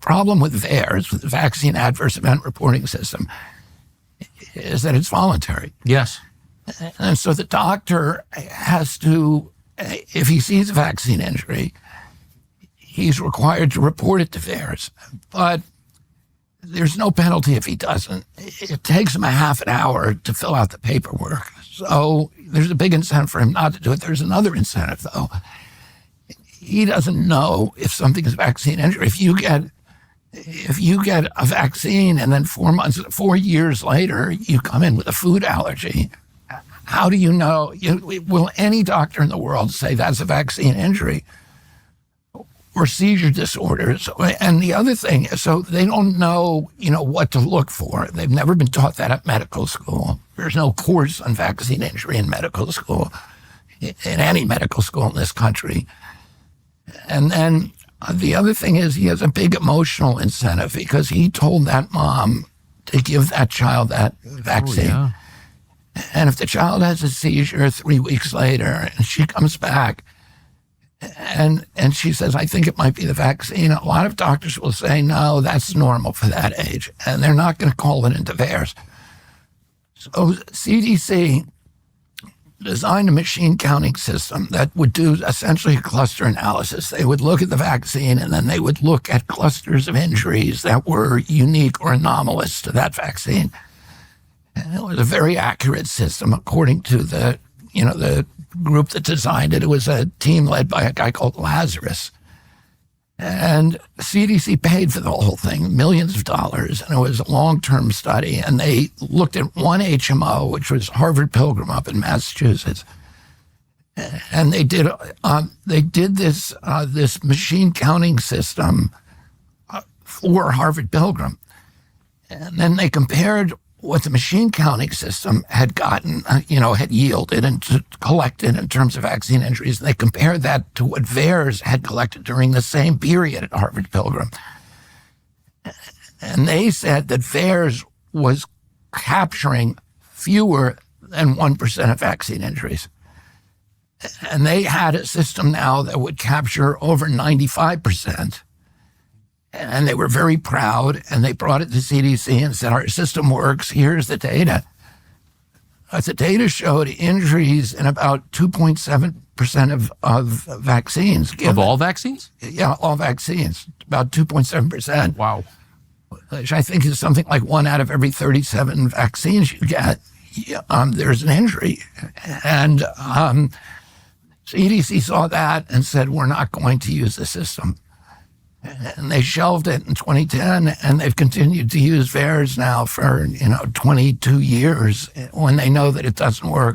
problem with VAERS, with the Vaccine Adverse Event Reporting System, is that it's voluntary. Yes. And so the doctor has to, if he sees a vaccine injury, he's required to report it to VAERS. But there's no penalty if he doesn't. It takes him a half an hour to fill out the paperwork. So there's a big incentive for him not to do it. There's another incentive, though. He doesn't know if something is a vaccine injury. If you get a vaccine and then 4 years later, you come in with a food allergy, how do you know? Will any doctor in the world say that's a vaccine injury? Or seizure disorders. And the other thing, so they don't know, what to look for. They've never been taught that at medical school. There's no course on vaccine injury in medical school, in any medical school in this country. And then the other thing is he has a big emotional incentive because he told that mom to give that child that vaccine. Oh, yeah. And if the child has a seizure 3 weeks later and she comes back, and she says, I think it might be the vaccine, a lot of doctors will say, no, that's normal for that age. And they're not going to call it into VAERS. So CDC designed a machine counting system that would do essentially a cluster analysis. They would look at the vaccine and then they would look at clusters of injuries that were unique or anomalous to that vaccine. And it was a very accurate system according to the group that designed it. It was a team led by a guy called Lazarus. And CDC paid for the whole thing, millions of dollars, and it was a long-term study. And they looked at one HMO, which was Harvard Pilgrim up in Massachusetts. And they did this machine counting system for Harvard Pilgrim. And then they compared what the machine counting system had gotten, had yielded and collected in terms of vaccine injuries. And they compared that to what VAERS had collected during the same period at Harvard Pilgrim. And they said that VAERS was capturing fewer than 1% of vaccine injuries. And they had a system now that would capture over 95%. And they were very proud, and they brought it to CDC and said, our system works, here's the data. But the data showed injuries in about 2.7% of vaccines. Of all vaccines? Yeah, all vaccines, about 2.7%. Wow. Which I think is something like 1 out of every 37 vaccines you get, there's an injury. And CDC saw that and said, we're not going to use the system. And they shelved it in 2010, and they've continued to use VAERS now for 22 years when they know that it doesn't work.